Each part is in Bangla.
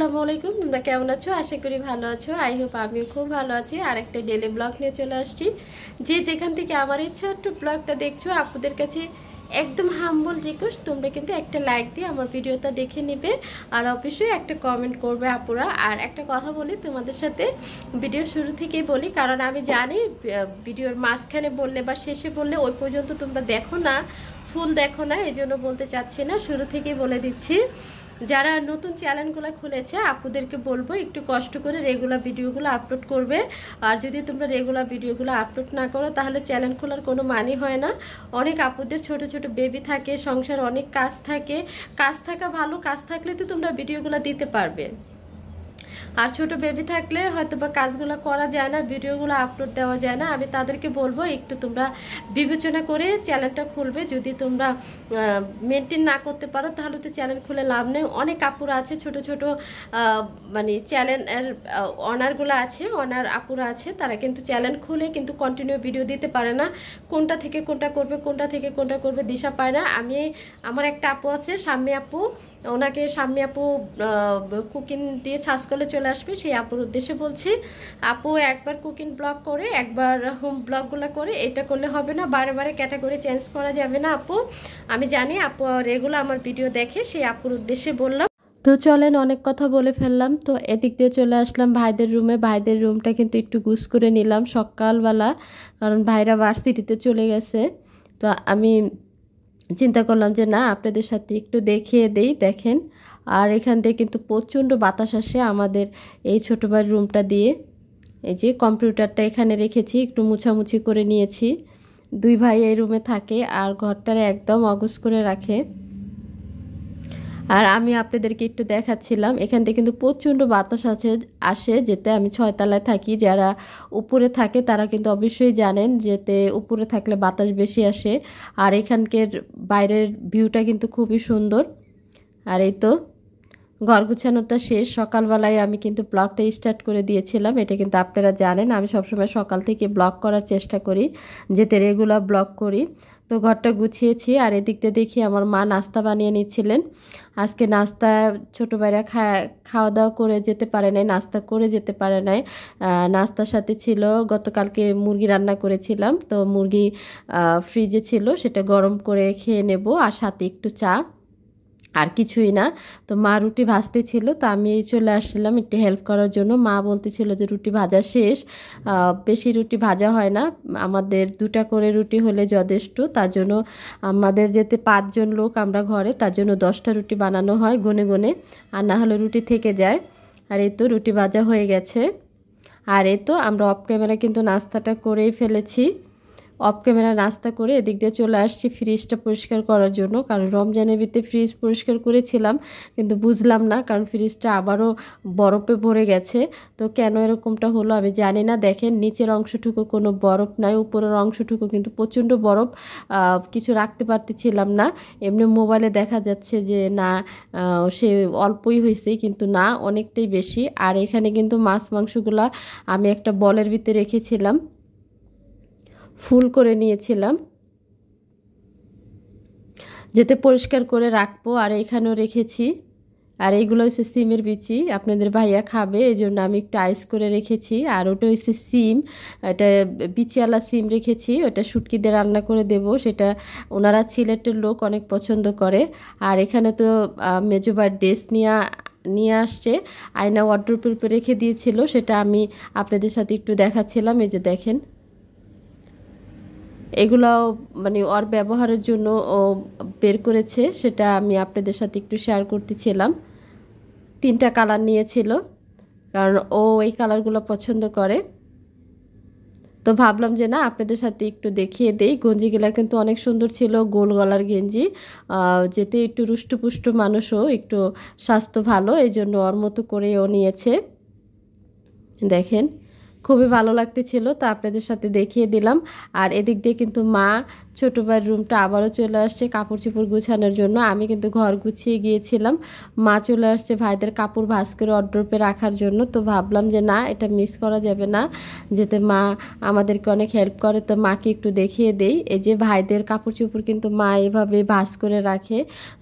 আসসালামু আলাইকুম। তোমরা কেমন আছো? আশা করি ভালো আছো। আই হোপ আমিও খুব ভালো আছি। আর একটা ডেলি ব্লগ নিয়ে চলে আসছি। যে যেখান থেকে আমার এই ছোট্ট ব্লগটা দেখছো, আপুদের কাছে একদম হাম্বল রিকোয়েস্ট, তোমরা কিন্তু একটা লাইক দিয়ে আমার ভিডিওটা দেখে নেবে আর অবশ্যই একটা কমেন্ট করবে আপুরা। আর একটা কথা বলি তোমাদের সাথে, ভিডিও শুরু থেকেই বলি, কারণ আমি জানি ভিডিওর মাঝখানে বললে বা শেষে বললে ওই পর্যন্ত তোমরা দেখো না, ফুল দেখো না, এই জন্য বলতে চাচ্ছি না, শুরু থেকেই বলে দিচ্ছি। যারা নতুন চ্যানেলগুলো খুলেছে আপুদেরকে বলবো একটু কষ্ট করে রেগুলার ভিডিওগুলো আপলোড করবে। আর যদি তোমরা রেগুলার ভিডিওগুলো আপলোড না করো তাহলে চ্যানেল খোলার কোনো মানে হয় না। অনেক আপুদের ছোট ছোট বেবি থাকে, সংসার অনেক কাজ থাকে, কাজ থাকা ভালো, কাজ থাকলে তো তোমরা ভিডিওগুলো দিতে পারবে। আর ছোট বেবি থাকলে হয়তো বা কাজগুলো করা যায় না, ভিডিওগুলো আপলোড দেওয়া যায় না। আমি তাদেরকে বলবো একটু তোমরা বিবেচনা করে চ্যানেলটা খুলবে। যদি তোমরা মেনটেন না করতে পারো তাহলে তো চ্যানেল খুলে লাভ নেই। অনেক আপুরা আছে ছোট ছোট মানে চ্যানেলের অনারগুলো আছে, অনার আপুরা আছে, তারা কিন্তু চ্যানেল খুলে কিন্তু কন্টিনিউ ভিডিও দিতে পারে না। কোনটা থেকে কোনটা করবে, কোনটা থেকে কোনটা করবে দিশা পায় না। আমার একটা আপু আছে, শাম্মী আপু, ওনাকে শাম্মী আপু কুকিং দিয়ে সার্চ করলে চলে আসবে, সেই আপুর উদ্দেশ্যে বলছি। আপু একবার কুকিং ব্লগ করে, একবার হোম ব্লগগুলো করে, এটা করলে হবে না, বারে বারে ক্যাটাগরি চেঞ্জ করা যাবে না আপু। আমি জানি আপু রেগুলার আমার ভিডিও দেখে, সেই আপুর উদ্দেশ্যে বললাম। তো চলেন, অনেক কথা বলে ফেললাম। তো এদিক দিয়ে চলে আসলাম ভাইদের রুমে। ভাইদের রুমটা কিন্তু একটু গুছ করে নিলাম সকালবেলা, কারণ ভাইরা ভার্সিটিতে চলে গেছে। তো আমি চিন্তা করলাম যে না, আপনাদের সাথে একটু দেখিয়ে দেই। দেখেন, আর এখান থেকে কিন্তু প্রচণ্ড বাতাস আসে আমাদের এই ছোটো ভাইয়ের রুমটা দিয়ে। এই যে কম্পিউটারটা এখানে রেখেছি, একটু মুছামুছি করে নিয়েছি। দুই ভাই এই রুমে থাকে আর ঘরটারে একদম অগোছ করে রাখে। আর আমি আপনাদেরকে একটু দেখাচ্ছিলাম, এখান থেকে কিন্তু প্রচণ্ড বাতাস আসে যেতে। আমি 6 তলায় থাকি, যারা উপরে থাকে তারা কিন্তু অবশ্যই জানেন যেতে উপরে থাকলে বাতাস বেশি আসে। আর এখানকার বাইরের ভিউটা কিন্তু খুবই সুন্দর। আর এই তো ঘর গুছানোটা শেষ। সকালবেলায় আমি কিন্তু ব্লগটা স্টার্ট করে দিয়েছিলাম, এটা কিন্তু আপনারা জানেন আমি সবসময় সকাল থেকে ব্লগ করার চেষ্টা করি, যেতে রেগুলার ব্লগ করি। তো ঘরটা গুছিয়েছি। আর এদিকতে দেখি আমার মা নাস্তা বানিয়ে নিচ্ছিলেন। আজকে নাস্তা ছোটো ভাইরা খাওয়া দাওয়া করে যেতে পারে নাই, নাস্তা করে যেতে পারে নাই। নাস্তার সাথে ছিল, গতকালকে মুরগি রান্না করেছিলাম, তো মুরগি ফ্রিজে ছিল, সেটা গরম করে খেয়ে নেব, আর সাথে একটু চা, আর কিছুই না। তো মা রুটি ভাজতে ছিল, তো আমি চলে আসলাম একটু হেল্প করার জন্য। মা বলতেছিল যে রুটি ভাজা শেষ, বেশি রুটি ভাজা হয় না, আমাদের 2টা করে রুটি হলে যথেষ্ট। তার জন্য আমাদের যেতে 5 জন লোক আমরা ঘরে, তার জন্য 10টা রুটি বানানো হয় গনে গনে, আর না হলে রুটি থেকে যায়। আর এই তো রুটি ভাজা হয়ে গেছে। আর এই তো আমরা অফ ক্যামেরা কিন্তু নাস্তাটা করেই ফেলেছি। অফ ক্যামেরা নাস্তা করে এদিক দিয়ে চলে আসছি ফ্রিজটা পরিষ্কার করার জন্য, কারণ রমজানের ভিতরে ফ্রিজ পরিষ্কার করেছিলাম কিন্তু বুঝলাম না, কারণ ফ্রিজটা আবারও বরফে ভরে গেছে। তো কেন এরকমটা হলো আমি জানি না। দেখেন নিচের অংশটুকু কোনো বরফ নাই, উপরের অংশটুকু কিন্তু প্রচণ্ড বরফ, কিছু রাখতে পারতেছিলাম না। এমনি মোবাইলে দেখা যাচ্ছে যে না সে অল্পই হয়েছে, কিন্তু না, অনেকটাই বেশি। আর এখানে কিন্তু মাছ মাংসগুলা আমি একটা বলের ভিতরে রেখেছিলাম, ফুল করে নিয়েছিলাম যেতে পরিষ্কার করে রাখবো। আর এখানেও রেখেছি। আর এইগুলো হচ্ছে সিমের বিচি, আপনাদের ভাইয়া খাবে এই জন্য আমি একটু আইস করে রেখেছি। আর ওটা হচ্ছে সিম, এটা বিচিওয়ালা সিম রেখেছি, ওটা শুটকি দিয়ে রান্না করে দেব, সেটা ওনারা সিলেটের লোক অনেক পছন্দ করে। আর এখানে তো মেজোবার ড্রেস নিয়ে আসছে, আয়না ওয়ার্ডরোবের উপরে রেখে দিয়েছিল, সেটা আমি আপনাদের সাথে একটু দেখাচ্ছিলাম। এই যে দেখেন, এগুলাও মানে ওর ব্যবহারের জন্য ও বের করেছে, সেটা আমি আপনাদের সাথে একটু শেয়ার করতেছিলাম। 3টা কালার নিয়েছিল, কারণ ও এই কালারগুলো পছন্দ করে। তো ভাবলাম যে না, আপনাদের সাথে একটু দেখিয়ে দেই। গঞ্জিগুলা কিন্তু অনেক সুন্দর ছিল, গোল গলার গেঞ্জি, যেতে একটু রুষ্টপুষ্ট মানুষও, একটু স্বাস্থ্য ভালো, এই জন্য ওর মতো করে ও নিয়েছে। দেখেন খুবই ভালো লাগতেছিল, তো আপনাদের সাথে দেখিয়ে দিলাম। আর এদিক দিয়ে কিন্তু মা ছোটো ভাইয়ের রুমটা আবারও চলে আসছে কাপড় চোপড় গুছানোর জন্য। আমি কিন্তু ঘর গুছিয়ে গিয়েছিলাম, মা চলে আসছে ভাইদের কাপড় ভাঁজ করে ওয়ারড্রপে রাখার জন্য। তো ভাবলাম যে না, এটা মিস করা যাবে না, যেতে মা আমাদেরকে অনেক হেল্প করে, তো মাকে একটু দেখিয়ে দেই। এই যে ভাইদের কাপড় চোপড় কিন্তু মা এভাবে ভাঁজ করে রাখে,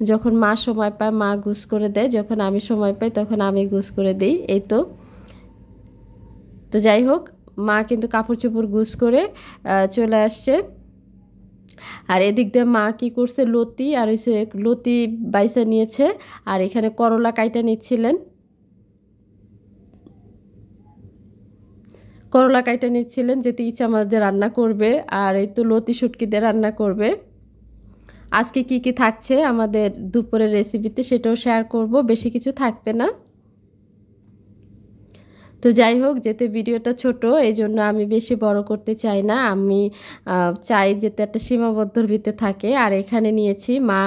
যখন মা সময় পায় মা গুছ করে দেয়, যখন আমি সময় পাই তখন আমি গুছ করে দিই। এই তো যাই হোক, মা কিন্তু কাপড় চোপড় গুছ করে চলে আসছে। আর এদিক দিয়ে মা কি করছে, লতি আর হচ্ছে লতি বাইসা নিয়েছে, আর এখানে করলা কাইটা নিচ্ছিলেন, করলা কাইটা নিচ্ছিলেন যেতে ইচ্ছা মাছ দিয়ে রান্না করবে। আর এই তো লতি শুটকি দিয়ে রান্না করবে। আজকে কি কি থাকছে আমাদের দুপুরের রেসিপিতে সেটাও শেয়ার করব, বেশি কিছু থাকবে না। তো যাই হোক, যেতে ভিডিওটা ছোট এই জন্য আমি বেশি বড় করতে চাই না, আমি চাই যেতে একটা সীমাবদ্ধর ভিতরে থাকে। আর এখানে নিয়েছি মা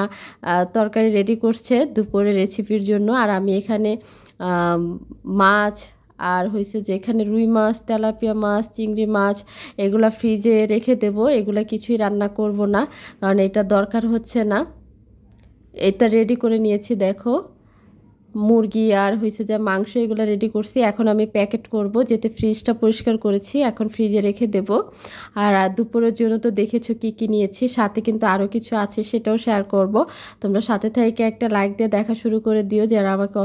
তরকারি রেডি করছে দুপুরের রেসিপির জন্য। আর আমি এখানে মাছ আর হয়েছে যে এখানে রুই মাছ, তেলাপিয়া মাছ, চিংড়ি মাছ এগুলা ফ্রিজে রেখে দেব, এগুলা কিছুই রান্না করব না, কারণ এটা দরকার হচ্ছে না। এটা রেডি করে নিয়েছি, দেখো মুরগি আর হয়েছে যে মাংস এগুলো রেডি করছি। এখন আমি প্যাকেট করব, যেতে ফ্রিজটা পরিষ্কার করেছি, এখন ফ্রিজে রেখে দেব। আর দুপুরের জন্য তো দেখেছো কি কি নিয়েছি, সাথে কিন্তু আরও কিছু আছে সেটাও শেয়ার করব। তোমরা সাথে থেকে একটা লাইক দিয়ে দেখা শুরু করে দিও, যারা আমাকে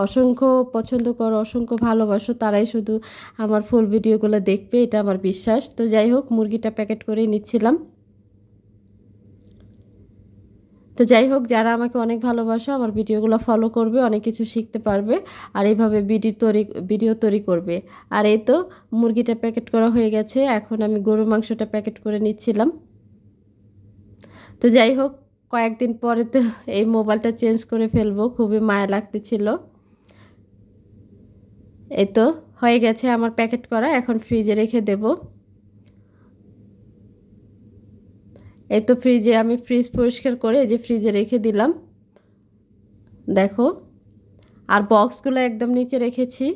অসংখ্য পছন্দ করো, অসংখ্য ভালোবাসো, তারাই শুধু আমার ফুল ভিডিওগুলো দেখবে, এটা আমার বিশ্বাস। তো যাই হোক, মুরগিটা প্যাকেট করে নিচ্ছিলাম। তো যাই হোক, যারা আমাকে অনেক ভালোবাসো, আমার ভিডিওগুলো ফলো করবে, অনেক কিছু শিখতে পারবে, আর এইভাবে ভিডিও তৈরি করবে। আর এই তো মুরগিটা প্যাকেট করা হয়ে গেছে, এখন আমি গরুর মাংসটা প্যাকেট করে নিচ্ছিলাম। তো যাই হোক, কয়েকদিন পরে তো এই মোবাইলটা চেঞ্জ করে ফেলবো, খুবই মায়া লাগতেছিল। এই তো হয়ে গেছে আমার প্যাকেট করা, এখন ফ্রিজে রেখে দেবো। এই তো ফ্রিজে আমি ফ্রিজ পরিষ্কার করে এই যে ফ্রিজে রেখে দিলাম, দেখো। আর বক্সগুলো একদম নিচে রেখেছি।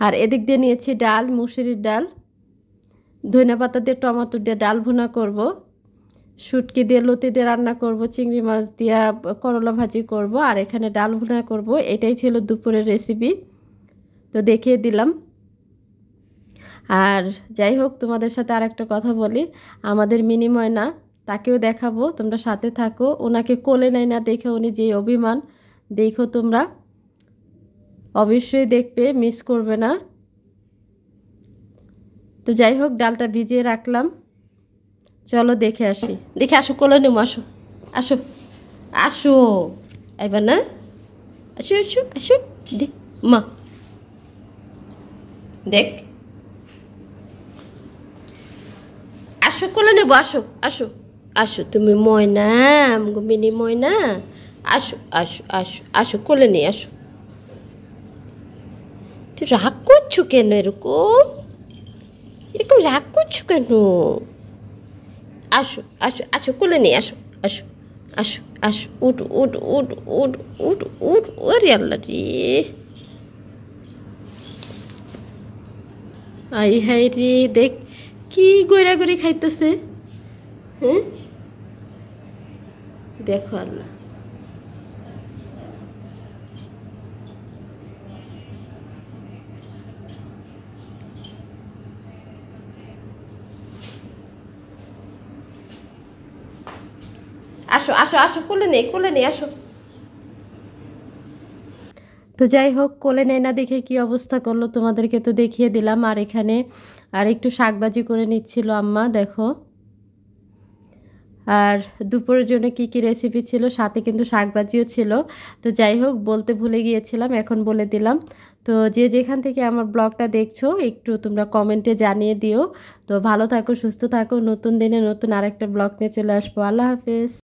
আর এদিক দিয়ে নিয়েছি ডাল, মুসুরির ডাল, ধনেপাতা দিয়ে টমেটো দিয়ে ডাল ভুনা করব, শুটকি দিয়ে লতি দিয়ে রান্না করব, চিংড়ি মাছ দিয়ে করলা ভাজি করব, আর এখানে ডাল ভুনা করব। এটাই ছিল দুপুরের রেসিপি, তো দেখিয়ে দিলাম। আর যাই হোক, তোমাদের সাথে আর একটা কথা বলি, আমাদের মিনি ময়না, তাকেও দেখাবো, তোমরা সাথে থাকো। ওনাকে কোলে নেয় না দেখে উনি যে অভিমান, দেখো তোমরা, অবশ্যই দেখবে, মিস করবে না। তো যাই হোক, ডালটা ভিজিয়ে রাখলাম, চলো দেখে আসি। দেখে আসো, কোলে নেবো, আসো আসো আসো, এবার না, আসো আসো আসো, দেখ মা, দেখ, আসো কোলে নেবো, আসো আসো আসো, তুমি ময়না, মিনি ময়না, আসো আসো আসো আসো, কোলে নিয়ে আসো। তুই রাগ করছো কেন, এরকম এরকম রাগ করছো কেন? আসো আসো আসো, কোলে নিয়ে আসো, আসো আসো আসো, উঠ উঠ উঠ উঠ উঠ উঠ, ওরে আল্লাহ রে, আই হাই রে, দেখ কি গড়াগড়ি খাইতেছে, হ্যাঁ দেখো আল্লাহ। আসো আসো আসো, কোলে নেই আসো। তো যাই হোক, কোলে নেয় না দেখে কি অবস্থা করলো তোমাদেরকে তো দেখিয়ে দিলাম। আর এখানে আর একটু শাকভাজি করে নিচ্ছিল আম্মা, দেখো। আর দুপুরের জন্য কি কি রেসিপি ছিল, সাথে কিন্তু শাকভাজিও ছিল। তো যাই হোক, বলতে ভুলে গিয়েছিলাম, এখন বলে দিলাম। তো যে যেখান থেকে আমার ব্লগটা দেখছো, একটু তোমরা কমেন্টে জানিয়ে দিও। তো ভালো থাকো, সুস্থ থাকো, নতুন দিনে নতুন আরেকটা ব্লগ নিয়ে চলে আসবো। আল্লাহ হাফেজ।